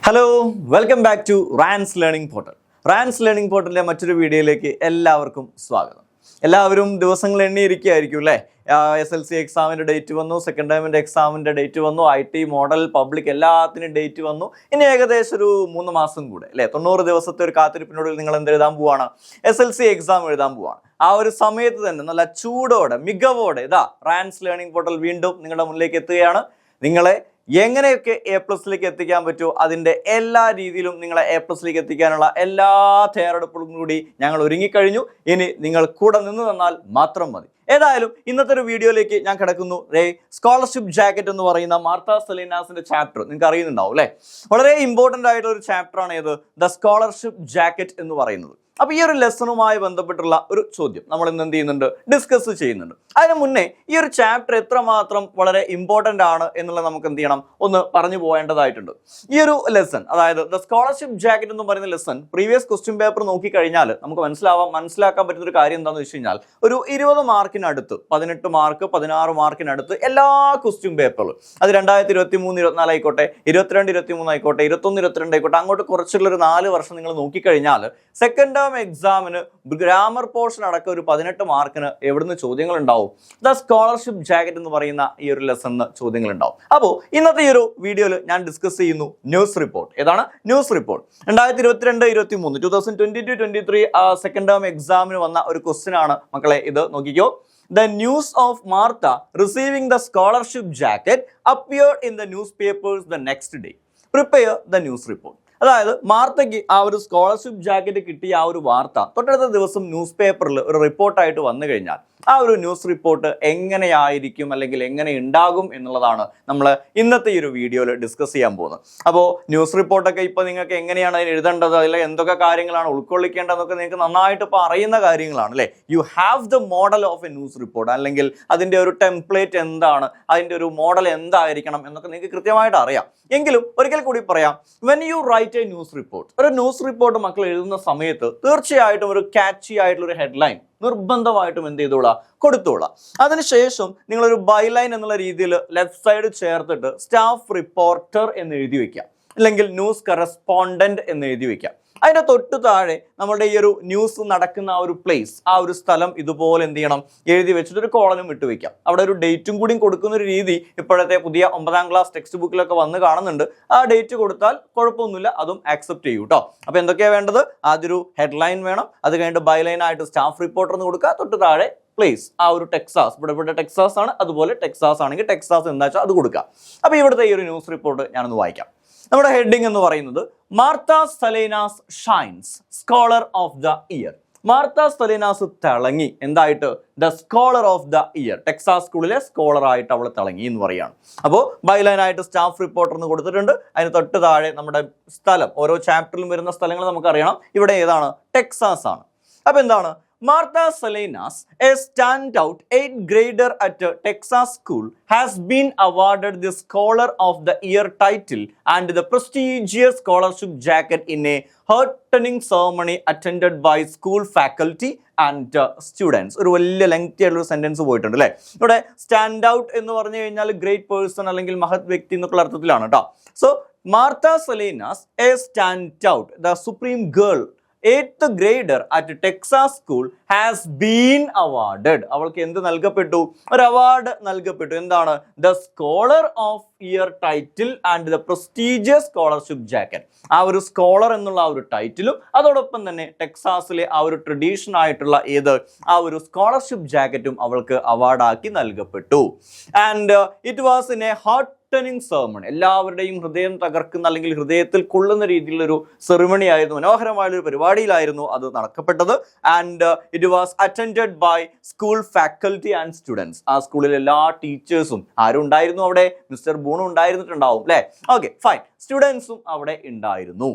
Hello welcome back to Rans learning portal. Rans learning പോർട്ടലിലെ മറ്റൊരു വീഡിയോയിലേക്ക് എല്ലാവർക്കും സ്വാഗതം. എല്ലാവരും ദിവസങ്ങൾ എണ്ണിയിരിക്കുകയായിരിക്കും അല്ലേ? SLC എക്സാമിൻ്റെ ഡേറ്റ് വന്നു, സെക്കൻഡ് ടൈമിൻ്റെ എക്സാമിൻ്റെ ഡേറ്റ് വന്നു, IT മോഡൽ പബ്ലിക് എല്ലാത്തിനും ഡേറ്റ് വന്നു. ഇനി ഏകദേശം ഒരു 3 മാസം കൂടെ അല്ലേ, 90 ദിവസത്തെ ഒരു കാത്തിരിപ്പിനോട് നിങ്ങൾ എന്തെഴുതാൻ പോവാണ്? SLC എക്സാം എഴുതാൻ പോവാണ്. ആ ഒരു സമയത്ത് തന്നെ നല്ല ചൂടോടെ മികവോടെ ഇതാ റാൻസ് ലേണിംഗ് പോർട്ടൽ വീണ്ടും നിങ്ങളുടെ മുന്നിലേക്ക് എത്തുകയാണ്. നിങ്ങളെ എങ്ങനെയൊക്കെ A+ലേക്ക് എത്തിക്കാൻ പറ്റുമോ അതിൻ്റെ എല്ലാ രീതിയിലും നിങ്ങളെ A+ലേക്ക് എത്തിക്കാനുള്ള എല്ലാ തയ്യാറെടുപ്പുകളും കൂടി ഞങ്ങൾ ഒരുങ്ങിക്കഴിഞ്ഞു. ഇനി നിങ്ങൾ കൂടെ നിന്ന് തന്നാൽ മാത്രം മതി. ഏതായാലും ഇന്നത്തെ ഒരു വീഡിയോയിലേക്ക് ഞാൻ കിടക്കുന്നു. സ്കോളർഷിപ്പ് ജാക്കറ്റ് എന്ന് പറയുന്ന മാർത്ത സലീനാസിന്റെ ചാപ്റ്റർ നിങ്ങൾക്ക് അറിയുന്നുണ്ടാവും അല്ലേ? വളരെ ഇമ്പോർട്ടൻ്റ് ആയിട്ടുള്ള ഒരു ചാപ്റ്ററാണ് ഏത്? ദ സ്കോളർഷിപ്പ് ജാക്കറ്റ് എന്ന് പറയുന്നത്. അപ്പോൾ ഈ ഒരു ലെസണുമായി ബന്ധപ്പെട്ടുള്ള ഒരു ചോദ്യം നമ്മൾ ഇന്ന് എന്ത് ചെയ്യുന്നുണ്ട്? ഡിസ്കസ് ചെയ്യുന്നുണ്ട്. അതിന് മുന്നേ ഈ ഒരു ചാപ്റ്റർ എത്രമാത്രം വളരെ ഇമ്പോർട്ടൻ്റ് ആണ് എന്നുള്ളത് നമുക്ക് എന്ത് ചെയ്യണം, ഒന്ന് പറഞ്ഞു പോകേണ്ടതായിട്ടുണ്ട്. ഈ ഒരു ലെസൺ, അതായത് ദ സ്കോളർഷിപ്പ് ജാക്കറ്റ് എന്ന് പറയുന്ന ലെസൺ പ്രീവിയസ് ക്വസ്റ്റ്യൻ പേപ്പർ നോക്കിക്കഴിഞ്ഞാൽ നമുക്ക് മനസ്സിലാക്കാൻ പറ്റുന്ന ഒരു കാര്യം എന്താണെന്ന് വെച്ച് കഴിഞ്ഞാൽ, ഒരു 20 മാർക്കിനടുത്ത് 18 മാർക്ക് 16 മാർക്കിനടുത്ത് എല്ലാ ക്വസ്റ്റ്യൻ പേപ്പറും, അത് 2023 24 ആയിക്കോട്ടെ, 22 23 ആയിക്കോട്ടെ, 21 22 ആയിക്കോട്ടെ, അങ്ങോട്ട് കുറച്ചുള്ള ഒരു 4 വർഷം നിങ്ങൾ നോക്കിക്കഴിഞ്ഞാൽ സെക്കൻഡ് ടേം എക്സാമിന് ഗ്രാമർ പോർഷൻ അടക്കം ഒരു 18 മാർക്കിന് എവിടുന്ന് ചോദ്യങ്ങൾ ഉണ്ടാവും? ദ സ്കോളർഷിപ്പ് ജാക്കറ്റ് എന്ന് പറയുന്ന ഈ ഒരു ലെസണിന് ചോദ്യങ്ങൾ ഉണ്ടാവും. അപ്പോൾ ഇന്നത്തെ ഈ ഒരു വീഡിയോയിൽ ഞാൻ ഡിസ്കസ് ചെയ്യുന്നു ന്യൂസ് റിപ്പോർട്ട്. ഏതാണ് ന്യൂസ് റിപ്പോർട്ട്? 2022-23 2022-23 സെക്കൻഡ് ടേം എക്സാമിന് വന്ന ഒരു ക്വസ്റ്റ്യൻ ആണ് മക്കളെ. ഇത് നോക്കിക്കോ. The news of Martha receiving the scholarship jacket appeared in the newspapers the next day. Prepare the news report. അതായത് മാർത്തയ്ക്ക് ആ ഒരു സ്കോളർഷിപ്പ് ജാക്കറ്റ് കിട്ടിയ ആ ഒരു വാർത്ത തൊട്ടടുത്ത ദിവസം ന്യൂസ് പേപ്പറിൽ ഒരു റിപ്പോർട്ടായിട്ട് വന്നു കഴിഞ്ഞാൽ ആ ഒരു ന്യൂസ് റിപ്പോർട്ട് എങ്ങനെയായിരിക്കും അല്ലെങ്കിൽ എങ്ങനെ ഉണ്ടാകും എന്നുള്ളതാണ് നമ്മൾ ഇന്നത്തെ ഈ ഒരു വീഡിയോയിൽ ഡിസ്കസ് ചെയ്യാൻ പോകുന്നത്. അപ്പോൾ ന്യൂസ് റിപ്പോർട്ടൊക്കെ ഇപ്പോൾ നിങ്ങൾക്ക് എങ്ങനെയാണ് അതിന് എഴുതേണ്ടത്, അതിൽ എന്തൊക്കെ കാര്യങ്ങളാണ് ഉൾക്കൊള്ളിക്കേണ്ടതെന്നൊക്കെ നിങ്ങൾക്ക് നന്നായിട്ട് ഇപ്പോൾ അറിയുന്ന കാര്യങ്ങളാണ് അല്ലേ? You have the model of A news report, അല്ലെങ്കിൽ അതിൻ്റെ ഒരു ടെംപ്ലേറ്റ് എന്താണ്, അതിൻ്റെ ഒരു മോഡൽ എന്തായിരിക്കണം എന്നൊക്കെ നിങ്ങൾക്ക് കൃത്യമായിട്ട് അറിയാം. എങ്കിലും ഒരിക്കൽ കൂടി പറയാം, when you write a news report, ഒരു ന്യൂസ് റിപ്പോർട്ട് മക്കൾ എഴുതുന്ന സമയത്ത് തീർച്ചയായിട്ടും ഒരു ക്യാച്ചി ആയിട്ടുള്ള ഒരു ഹെഡ്ലൈൻ നിർബന്ധമായിട്ടും എന്ത് ചെയ്തോളാം, കൊടുത്തോളാം. അതിനുശേഷം നിങ്ങളൊരു ബൈലൈൻ എന്നുള്ള രീതിയിൽ ലെഫ്റ്റ് സൈഡ് ചേർത്തിട്ട് സ്റ്റാഫ് റിപ്പോർട്ടർ എന്ന് എഴുതി വെക്കാം, അല്ലെങ്കിൽ ന്യൂസ് കറസ്പോണ്ടന്റ് എന്ന് എഴുതി വെക്കാം. അതിൻ്റെ തൊട്ട് താഴെ നമ്മുടെ ഈ ഒരു ന്യൂസ് നടക്കുന്ന ആ ഒരു പ്ലേസ്, ആ ഒരു സ്ഥലം ഇതുപോലെ എന്ത് ചെയ്യണം, എഴുതി വെച്ചിട്ട് ഒരു കോളനും ഇട്ട് വെക്കാം. അവിടെ ഒരു ഡേറ്റും കൂടി കൊടുക്കുന്ന ഒരു രീതി ഇപ്പോഴത്തെ പുതിയ 9ാം ക്ലാസ് ടെക്സ്റ്റ് ബുക്കിലൊക്കെ വന്ന് കാണുന്നുണ്ട്. ആ ഡേറ്റ് കൊടുത്താൽ കുഴപ്പമൊന്നുമില്ല, അതും ആക്സെപ്റ്റ് ചെയ്യൂ കേട്ടോ. അപ്പോൾ എന്തൊക്കെയാണ് വേണ്ടത്? ആദ്യൊരു ഹെഡ്ലൈൻ വേണം, അത് കഴിഞ്ഞിട്ട് ബൈലൈൻ ആയിട്ട് സ്റ്റാഫ് റിപ്പോർട്ടർ എന്ന് കൊടുക്കുക, തൊട്ട് താഴെ പ്ലേസ്, ആ ഒരു ടെക്സാസ്, ഇവിടെ ടെക്സാസ് ആണ്, അതുപോലെ ടെക്സാസ് ആണെങ്കിൽ ടെക്സാസ് എന്താ വെച്ചാൽ അത് കൊടുക്കുക. അപ്പോൾ ഇവിടുത്തെ ഈ ഒരു ന്യൂസ് റിപ്പോർട്ട് ഞാനൊന്ന് വായിക്കാം. നമ്മുടെ ഹെഡിങ് എന്ന് പറയുന്നത് Martha Salinas shines scholar of the year. Martha Salinas തിളങ്ങി എന്തായിട്ട്? The scholar of the year. Texas സ്കൂളിലെ സ്കോളർ ആയിട്ട് അവൾ തിളങ്ങി എന്ന് പറയാണ്. അപ്പോൾ ബൈലൈൻ ആയിട്ട് സ്റ്റാഫ് റിപ്പോർട്ടർ എന്ന് കൊടുത്തിട്ടുണ്ട്. അതിന് തൊട്ട് താഴെ നമ്മുടെ സ്ഥലം, ഓരോ ചാപ്റ്ററിലും വരുന്ന സ്ഥലങ്ങൾ നമുക്കറിയണം. ഇവിടെ ഏതാണ്? ടെക്സാസ് ആണ്. അപ്പോൾ എന്താണ്? Martha Salinas, a standout 8th grader at a Texas school, has been awarded the Scholar of the Year title and the prestigious scholarship jacket in a heartening ceremony attended by school faculty and students. ഒരു വലിയ lengthy ആയിട്ടുള്ള sentence പോയിട്ടുണ്ട് അല്ലേ? ഇവിടെ stand out എന്ന് പറഞ്ഞു കഴിഞ്ഞാൽ great person അല്ലെങ്കിൽ മഹത് വ്യക്തി എന്നൊക്കെയുള്ള അർത്ഥത്തിലാണ് കേട്ടോ. So Martha Salinas, a stand out, the supreme girl 8th grader at Texas school has been awarded. അവൾക്ക് എന്ത് നൽകപ്പെട്ടു? ഒരു അവാർഡ് നൽകപ്പെട്ടു. എന്താണ്? The scholar of year title and the prestigious scholarship jacket. ആ ഒരു സ്കോളർ എന്നുള്ള ആ ഒരു ടൈറ്റിലും അതോടൊപ്പം തന്നെ ടെക്സാസിലെ ആ ഒരു ട്രഡീഷൻ ആയിട്ടുള്ള ആ ഒരു സ്കോളർഷിപ്പ് ജാക്കറ്റും അവൾക്ക് അവാർഡാക്കി നൽകപ്പെട്ടു. And it was in A heart ceremony. എല്ലാവരുടെയും ഹൃദയം തകർക്കുന്ന അല്ലെങ്കിൽ ഹൃദയത്തിൽ കൊള്ളുന്ന രീതിയിലൊരു സെറിമണി ആയിരുന്നു, മനോഹരമായൊരു പരിപാടിയിലായിരുന്നു അത് നടക്കപ്പെട്ടത്. And it was attended by school faculty and students. ആ സ്കൂളിലെ എല്ലാ ടീച്ചേഴ്സും ആരും ഉണ്ടായിരുന്നു അവിടെ? മിസ്റ്റർ ബൂണും ഉണ്ടായിരുന്നിട്ടുണ്ടാവും അല്ലേ? Okay fine. സ്റ്റുഡൻസും അവിടെ ഉണ്ടായിരുന്നു.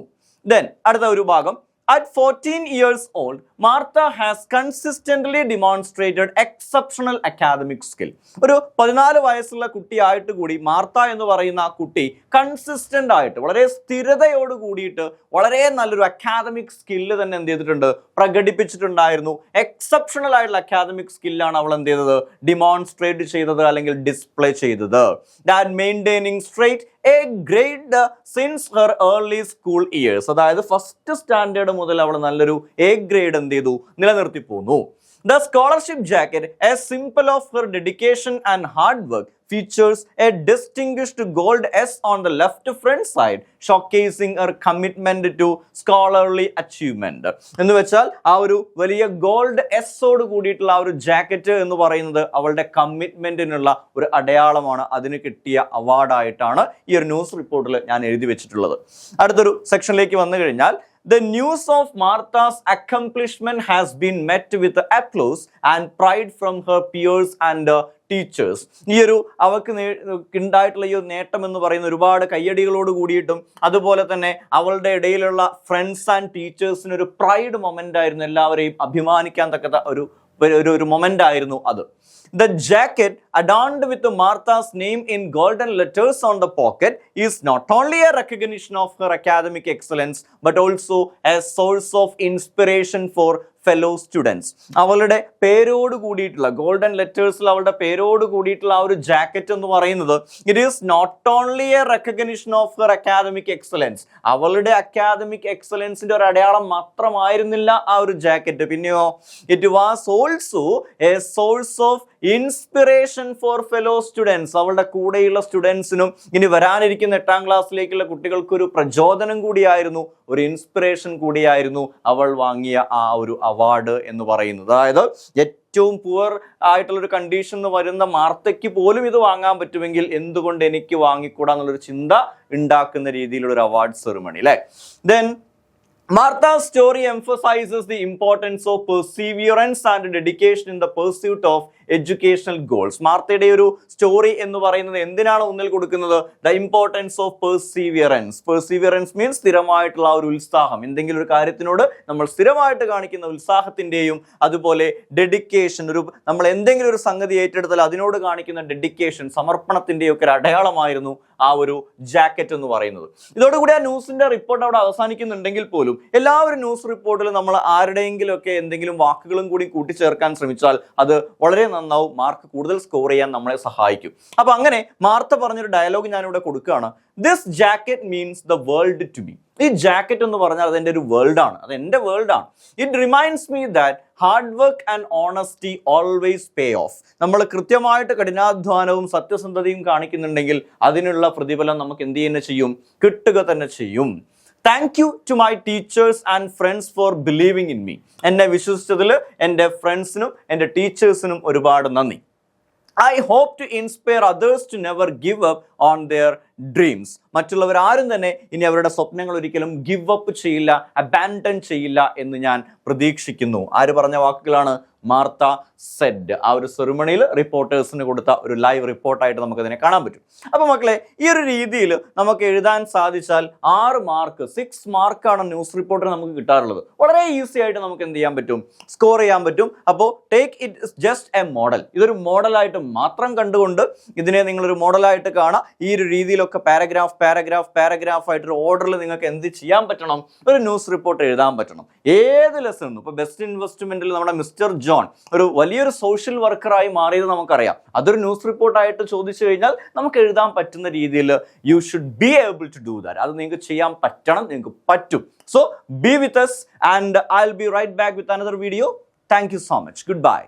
ദെൻ അടുത്ത ഒരു ഭാഗം. At 14 years old, Martha has consistently demonstrated exceptional academic skill. ഒരു 14 വയസ്സുള്ള കുട്ടിയായിട്ട് കൂടി മാർത്ത എന്ന് പറയുന്ന ആ കുട്ടി കൺസിസ്റ്റന്റ് ആയിട്ട് വളരെ സ്ഥിരതയോട് കൂടിയിട്ട് വളരെ നല്ലൊരു അക്കാദമിക് സ്കില്ല് തന്നെ എന്ത് ചെയ്തിട്ടുണ്ട്? പ്രകടിപ്പിച്ചിട്ടുണ്ടായിരുന്നു. എക്സെപ്ഷണൽ ആയിട്ടുള്ള അക്കാദമിക് സ്കില്ലാണ് അവൾ എന്ത് ചെയ്തത്? ഡിമോൺസ്ട്രേറ്റ് ചെയ്തത് അല്ലെങ്കിൽ ഡിസ്പ്ലേ ചെയ്തത്. That maintaining straight A grade since her early school years. അതായത് ഫസ്റ്റ് സ്റ്റാൻഡേർഡ് മുതൽ അവൾ നല്ലൊരു എ ഗ്രേഡ് എന്ത് ചെയ്തു, നിലനിർത്തി പോന്നു. The scholarship jacket, a symbol of her dedication and hard work, features a distinguished gold S on the left front side, showcasing her commitment to scholarly achievement. എന്ന് വെച്ചാൽ ആ ഒരു വലിയ ഗോൾഡ് എസ്സോട് കൂടിയിട്ടുള്ള ആ ഒരു ജാക്കറ്റ് എന്ന് പറയുന്നത് അവളുടെ കമ്മിറ്റ്മെന്റിനുള്ള ഒരു അടയാളമാണ്. അതിന് കിട്ടിയ അവാർഡായിട്ടാണ് ഈ ഒരു ന്യൂസ് റിപ്പോർട്ടിൽ ഞാൻ എഴുതി വെച്ചിട്ടുള്ളത്. അടുത്തൊരു സെക്ഷനിലേക്ക് വന്നു കഴിഞ്ഞാൽ, the news of Martha's accomplishment has been met with applause and pride from her peers and teachers. ഈ ഒരു അവൾക്ക് ഉണ്ടായിട്ടുള്ള ഈ ഒരു നേട്ടം എന്ന് പറയുന്ന ഒരുപാട് കയ്യടികളോട് കൂടിയിട്ടും അതുപോലെ തന്നെ അവളുടെ ഇടയിലുള്ള ഫ്രണ്ട്സ് ആൻഡ് ടീച്ചേഴ്സിന് ഒരു പ്രൈഡ് മൊമെന്റ് ആയിരുന്നു, എല്ലാവരെയും അഭിമാനിക്കാൻ തക്കത്ത ഒരു മൊമെന്റ് ആയിരുന്നു അത്. The jacket, adorned with Martha's name in golden letters on the pocket, is not only a recognition of her academic excellence but also a source of inspiration for fellow students. അവളുടെ പേരോട് കൂടിയിട്ടുള്ള golden ലെറ്റേഴ്സിൽ അവളുടെ പേരോട് കൂടിയിട്ടുള്ള ആ ഒരു jacket എന്ന് പറയുന്നത് it is not only a recognition of her academic excellence. അവളുടെ അക്കാദമിക് എക്സലൻസിന്റെ ഒരു അടയാളം മാത്രമായിരുന്നില്ല ആ ഒരു ജാക്കറ്റ്, പിന്നെയോ it was also a source of inspiration for fellow students. അവളുടെ കൂടെയുള്ള സ്റ്റുഡൻസിനും ഇനി വരാനിരിക്കുന്ന 8ാം ക്ലാസ്സിലേക്കുള്ള കുട്ടികൾക്ക് ഒരു പ്രചോദനം കൂടിയായിരുന്നു, ഒരു ഇൻസ്പിറേഷൻ കൂടിയായിരുന്നു അവൾ വാങ്ങിയ ആ ഒരു അവാർഡ് എന്ന് പറയുന്നത്. അതായത് ഏറ്റവും പുവർ ആയിട്ടുള്ള ഒരു കണ്ടീഷൻ വരുന്ന മാർത്തയ്ക്ക് പോലും ഇത് വാങ്ങാൻ പറ്റുമെങ്കിൽ എന്തുകൊണ്ട് എനിക്ക് വാങ്ങിക്കൂടാ എന്നുള്ളൊരു ചിന്ത ഉണ്ടാക്കുന്ന രീതിയിലുള്ള ഒരു അവാർഡ് സെറിമണി അല്ലേ. Then Martha's story emphasizes the importance of perseverance and dedication in the pursuit of educational goals. മാർത്തയുടെ ഒരു സ്റ്റോറി എന്ന് പറയുന്നത് എന്തിനാണ് ഊന്നൽ കൊടുക്കുന്നത്? The importance of perseverance. Perseverance means സ്ഥിരമായിട്ടുള്ള ഒരു ഉത്സാഹം, എന്തെങ്കിലും ഒരു കാര്യത്തിനോട് നമ്മൾ സ്ഥിരമായിട്ട് കാണിക്കുന്ന ഉത്സാഹത്തിന്റെയും അതുപോലെ ഡെഡിക്കേഷൻ, നമ്മൾ എന്തെങ്കിലും ഒരു സംഗതി ഏറ്റെടുത്താൽ അതിനോട് കാണിക്കുന്ന ഡെഡിക്കേഷൻ, സമർപ്പണത്തിന്റെയും ഒക്കെ ഒരു അടയാളമായിരുന്നു ആ ഒരു ജാക്കറ്റ് എന്ന് പറയുന്നത്. ഇതോടുകൂടി ആ ന്യൂസിന്റെ റിപ്പോർട്ട് അവിടെ അവസാനിക്കുന്നുണ്ടെങ്കിൽ പോലും എല്ലാവരും ന്യൂസ് റിപ്പോർട്ടിൽ നമ്മൾ ആരുടെയെങ്കിലും ഒക്കെ എന്തെങ്കിലും വാക്കുകളും കൂടി കൂട്ടിച്ചേർക്കാൻ ശ്രമിച്ചാൽ അത് വളരെ നന്നാവും, മാർക്ക് കൂടുതൽ സ്കോർ ചെയ്യാൻ നമ്മളെ സഹായിക്കും. അപ്പൊ അങ്ങനെ മാർത്ത പറഞ്ഞൊരു ഡയലോഗ് ഞാനിവിടെ കൊടുക്കുകയാണ്. This jacket means the world to me. ഈ ജാക്കറ്റ് എന്ന് പറഞ്ഞാൽ അതെൻ്റെ ഒരു വേൾഡാണ്, അത് എൻ്റെ വേൾഡാണ്. It reminds me that hard work and honesty always pay off. നമ്മൾ കൃത്യമായിട്ട് കഠിനാധ്വാനവും സത്യസന്ധതയും കാണിക്കുന്നുണ്ടെങ്കിൽ അതിനുള്ള പ്രതിഫലം നമുക്ക് എന്ത് തന്നെ ചെയ്യും, കിട്ടുക തന്നെ ചെയ്യും. Thank you to my teachers and friends for believing in me. എന്നെ വിശ്വസിച്ചതിൽ എൻ്റെ ഫ്രണ്ട്സിനും എൻ്റെ ടീച്ചേഴ്സിനും ഒരുപാട് നന്ദി. I hope to inspire others to never give up on their dreams. മറ്റുള്ളവർ ആരും തന്നെ ഇനി അവരുടെ സ്വപ്നങ്ങൾ ഒരിക്കലും ഗിവ് അപ്പ് ചെയ്യില്ല, അബാൻഡൻ ചെയ്യില്ല എന്ന് ഞാൻ പ്രതീക്ഷിക്കുന്നു. ആര് പറഞ്ഞ വാക്കുകളാണ്? Martha said. ആ ഒരു സെറിമണിയിൽ റിപ്പോർട്ടേഴ്സിന് കൊടുത്ത ഒരു ലൈവ് റിപ്പോർട്ടായിട്ട് നമുക്കതിനെ കാണാൻ പറ്റും. അപ്പോൾ മക്കളെ, ഈ ഒരു രീതിയിൽ നമുക്ക് എഴുതാൻ സാധിച്ചാൽ 6 മാർക്ക്, 6 മാർക്കാണ് ന്യൂസ് റിപ്പോർട്ടർ നമുക്ക് കിട്ടാറുള്ളത്. വളരെ ഈസി ആയിട്ട് നമുക്ക് എന്ത് ചെയ്യാൻ പറ്റും, സ്കോർ ചെയ്യാൻ പറ്റും. അപ്പോൾ take it just A model. ഇതൊരു മോഡലായിട്ട് മാത്രം കണ്ടുകൊണ്ട് ഇതിനെ നിങ്ങളൊരു മോഡലായിട്ട് കാണാം. ഈ ഒരു രീതിയിലൊക്കെ പാരഗ്രാഫ് ആയിട്ടൊരു ഓർഡറിൽ നിങ്ങൾക്ക് എന്ത് ചെയ്യാൻ പറ്റണം, ഒരു ന്യൂസ് റിപ്പോർട്ട് എഴുതാൻ പറ്റണം. ഏത് ലെസൺ, ഇപ്പോൾ ബെസ്റ്റ് ഇൻവെസ്റ്റ്മെന്റിൽ നമ്മുടെ മിസ്റ്റർ ജോൺ ഒരു വലിയൊരു സോഷ്യൽ വർക്കറായി മാറിയത് നമുക്കറിയാം. അതൊരു ന്യൂസ് റിപ്പോർട്ടായിട്ട് ചോദിച്ചു കഴിഞ്ഞാൽ നമുക്ക് എഴുതാൻ പറ്റുന്ന രീതിയിൽ you should be able to do that. അത് നിങ്ങൾക്ക് ചെയ്യാൻ പറ്റണം, നിങ്ങൾക്ക് പറ്റും. So be with us and I'll be right back with another video. Thank you so much. Goodbye.